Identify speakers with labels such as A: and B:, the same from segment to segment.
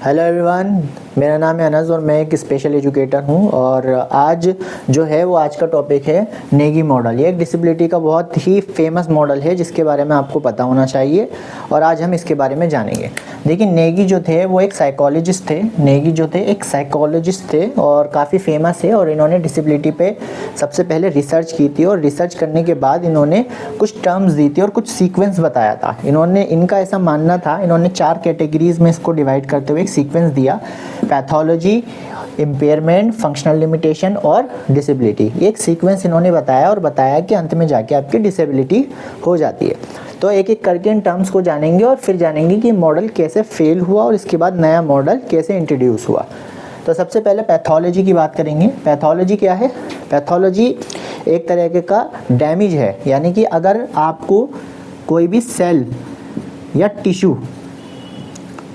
A: Hello everyone, मेरा नाम है अनस और मैं एक स्पेशल एजुकेटर हूं। और आज जो है वो आज का टॉपिक है नेगी मॉडल। ये एक डिसेबिलिटी का बहुत ही फेमस मॉडल है जिसके बारे में आपको पता होना चाहिए और आज हम इसके बारे में जानेंगे। देखिए, नेगी जो थे वो एक साइकोलॉजिस्ट थे। नेगी जो थे एक साइकोलॉजिस्ट थे और काफ़ी फेमस है। और इन्होंने डिसेबिलिटी पे सबसे पहले रिसर्च की थी और रिसर्च करने के बाद इन्होंने कुछ टर्म्स दी थी और कुछ सीक्वेंस बताया था। इनका ऐसा मानना था, इन्होंने 4 कैटेगरीज में इसको डिवाइड करते हुए एक सीक्वेंस दिया: पैथोलॉजी, इम्पेयरमेंट, फंक्शनल लिमिटेशन और डिसेबिलिटी। ये एक सीक्वेंस इन्होंने बताया और बताया कि अंत में जाके आपकी डिसेबिलिटी हो जाती है। तो एक एक करके इन टर्म्स को जानेंगे और फिर जानेंगे कि मॉडल कैसे फेल हुआ और इसके बाद नया मॉडल कैसे इंट्रोड्यूस हुआ। तो सबसे पहले पैथोलॉजी की बात करेंगे। पैथोलॉजी क्या है? पैथोलॉजी एक तरह का डैमेज है, यानी कि अगर आपको कोई भी सेल या टिश्यू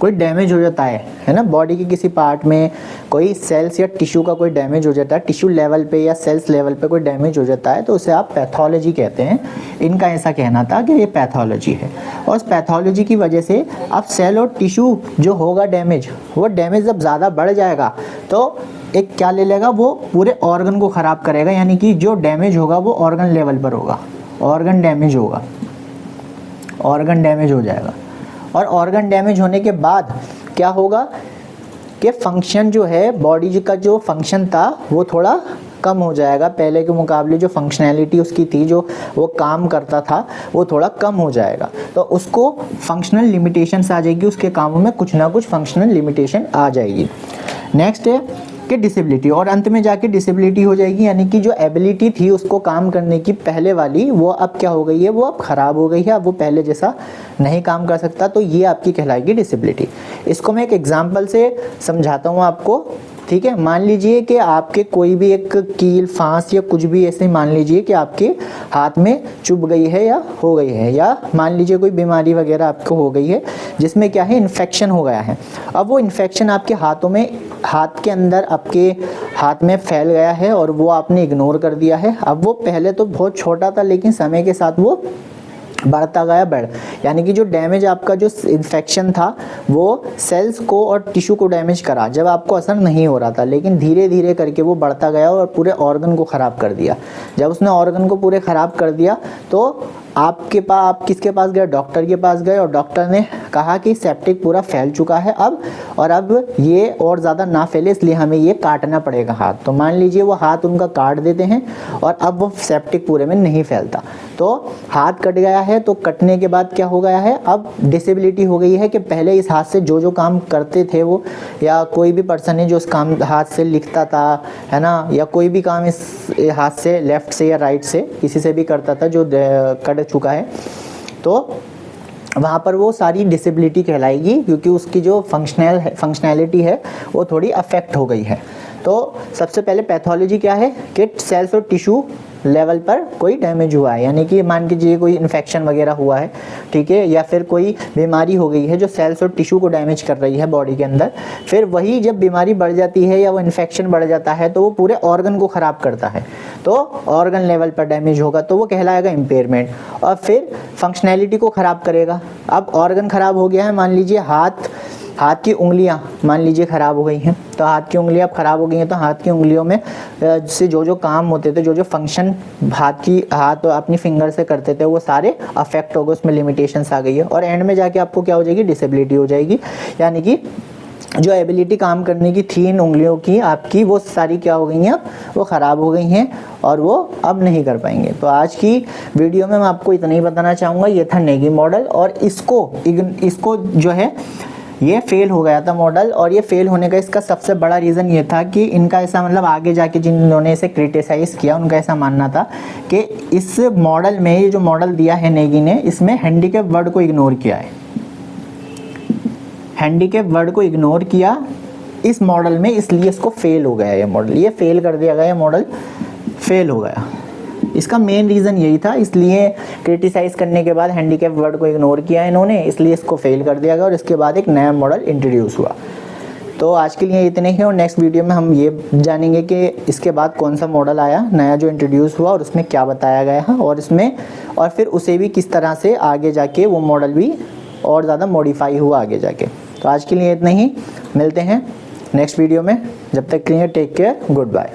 A: कोई डैमेज हो जाता है ना, बॉडी के किसी पार्ट में कोई सेल्स या टिश्यू का कोई डैमेज हो जाता है, टिश्यू लेवल पे या सेल्स लेवल पे कोई डैमेज हो जाता है, तो उसे आप पैथोलॉजी कहते हैं। इनका ऐसा कहना था कि ये पैथोलॉजी है। और उस पैथोलॉजी की वजह से अब सेल और टिश्यू जो होगा डैमेज, वो डैमेज जब ज़्यादा बढ़ जाएगा तो एक क्या ले लेगा, वो पूरे ऑर्गन को ख़राब करेगा। यानी कि जो डैमेज होगा वो ऑर्गन लेवल पर होगा, ऑर्गन डैमेज होगा, ऑर्गन डैमेज हो जाएगा। और ऑर्गन डैमेज होने के बाद क्या होगा कि फंक्शन जो है, बॉडी का जो फंक्शन था वो थोड़ा कम हो जाएगा। पहले के मुकाबले जो फंक्शनैलिटी उसकी थी, जो वो काम करता था, वो थोड़ा कम हो जाएगा। तो उसको फंक्शनल लिमिटेशंस आ जाएगी, उसके कामों में कुछ ना कुछ फंक्शनल लिमिटेशन आ जाएगी। नेक्स्ट है कि डिसेबिलिटी, और अंत में जाके डिसेबिलिटी हो जाएगी। यानी कि जो एबिलिटी थी उसको काम करने की पहले वाली, वो अब क्या हो गई है, वो अब ख़राब हो गई है, अब वो पहले जैसा नहीं काम कर सकता। तो ये आपकी कहलाएगी डिसेबिलिटी। इसको मैं एक एग्जांपल से समझाता हूँ आपको, ठीक है। मान लीजिए कि आपके कोई भी एक कील, फांस या कुछ भी ऐसे मान लीजिए कि आपके हाथ में चुभ गई है या हो गई है, या मान लीजिए कोई बीमारी वगैरह आपको हो गई है जिसमें क्या है, इन्फेक्शन हो गया है। अब वो इन्फेक्शन आपके हाथों में, हाथ के अंदर आपके हाथ में फैल गया है और वो आपने इग्नोर कर दिया है। अब वो पहले तो बहुत छोटा था लेकिन समय के साथ वो बढ़ता गया, यानी कि जो डैमेज आपका जो इन्फेक्शन था वो सेल्स को और टिश्यू को डैमेज करा जब आपको असर नहीं हो रहा था, लेकिन धीरे धीरे करके वो बढ़ता गया और पूरे ऑर्गन को ख़राब कर दिया। जब उसने ऑर्गन को पूरे ख़राब कर दिया तो आप किसके पास गए? डॉक्टर के पास गए और डॉक्टर ने कहा कि सेप्टिक पूरा फैल चुका है अब, और अब ये और ज़्यादा ना फैले इसलिए हमें ये काटना पड़ेगा हाथ। तो मान लीजिए वो हाथ उनका काट देते हैं और अब वो सेप्टिक पूरे में नहीं फैलता। तो हाथ कट गया है, तो कटने के बाद क्या हो गया है, अब डिसेबिलिटी हो गई है कि पहले इस हाथ से जो काम करते थे वो, या कोई भी पर्सन है जो उस काम हाथ से लिखता था, है ना, या कोई भी काम इस हाथ से, लेफ्ट से या राइट से, किसी से भी करता था जो कट चुका है, तो वहाँ पर वो सारी डिसेबिलिटी कहलाएगी, क्योंकि उसकी जो फंक्शनैलिटी है वो थोड़ी अफेक्ट हो गई है। तो सबसे पहले पैथोलॉजी क्या है कि सेल्स और टिश्यू लेवल पर कोई डैमेज हुआ है, यानी कि मान लीजिए कोई इन्फेक्शन वगैरह हुआ है, ठीक है, या फिर कोई बीमारी हो गई है जो सेल्स और टिश्यू को डैमेज कर रही है बॉडी के अंदर। फिर वही जब बीमारी बढ़ जाती है या वो इन्फेक्शन बढ़ जाता है तो वो पूरे ऑर्गन को ख़राब करता है, तो ऑर्गन लेवल पर डैमेज होगा तो वो कहलाएगा इम्पेयरमेंट, और फिर फंक्शनैलिटी को ख़राब करेगा। अब ऑर्गन ख़राब हो गया है, मान लीजिए हाथ की उंगलियां मान लीजिए ख़राब हो गई हैं, तो हाथ की उंगलियां अब ख़राब हो गई हैं, तो हाथ की उंगलियों में से जो काम होते थे, जो फंक्शन हाथ अपनी फिंगर से करते थे, वो सारे अफेक्ट हो गए, उसमें लिमिटेशंस आ गई है। और एंड में जाके आपको क्या हो जाएगी, डिसेबिलिटी हो जाएगी। यानी कि जो एबिलिटी काम करने की थी इन उंगलियों की आपकी, वो सारी क्या हो गई हैं, अब वो ख़राब हो गई हैं और वो अब नहीं कर पाएंगे। तो आज की वीडियो में मैं आपको इतना ही बताना चाहूँगा। ये था नेगी मॉडल, और इसको जो है ये फेल हो गया था मॉडल। और ये फेल होने का इसका सबसे बड़ा रीज़न ये था कि इनका ऐसा, मतलब आगे जाके जिन्होंने इसे क्रिटिसाइज़ किया उनका ऐसा मानना था कि इस मॉडल में, ये जो मॉडल दिया है नेगी ने, इसमें हैंडीकैप वर्ड को इग्नोर किया है। हैंडीकैप वर्ड को इग्नोर किया इस मॉडल में, इसलिए इसको फेल हो गया ये मॉडल, ये फेल कर दिया गया, ये मॉडल फेल हो गया। इसका मेन रीज़न यही था, इसलिए क्रिटिसाइज़ करने के बाद हैंडीकैप वर्ड को इग्नोर किया इन्होंने, इसलिए इसको फेल कर दिया गया और इसके बाद एक नया मॉडल इंट्रोड्यूस हुआ। तो आज के लिए इतने ही, और नेक्स्ट वीडियो में हम ये जानेंगे कि इसके बाद कौन सा मॉडल आया नया जो इंट्रोड्यूस हुआ और उसमें क्या बताया गया है, और फिर उसे भी किस तरह से आगे जाके वो मॉडल भी और ज़्यादा मॉडिफाई हुआ आगे जाके। तो आज के लिए इतना ही, मिलते हैं नेक्स्ट वीडियो में। जब तक के लिए टेक केयर, गुड बाय।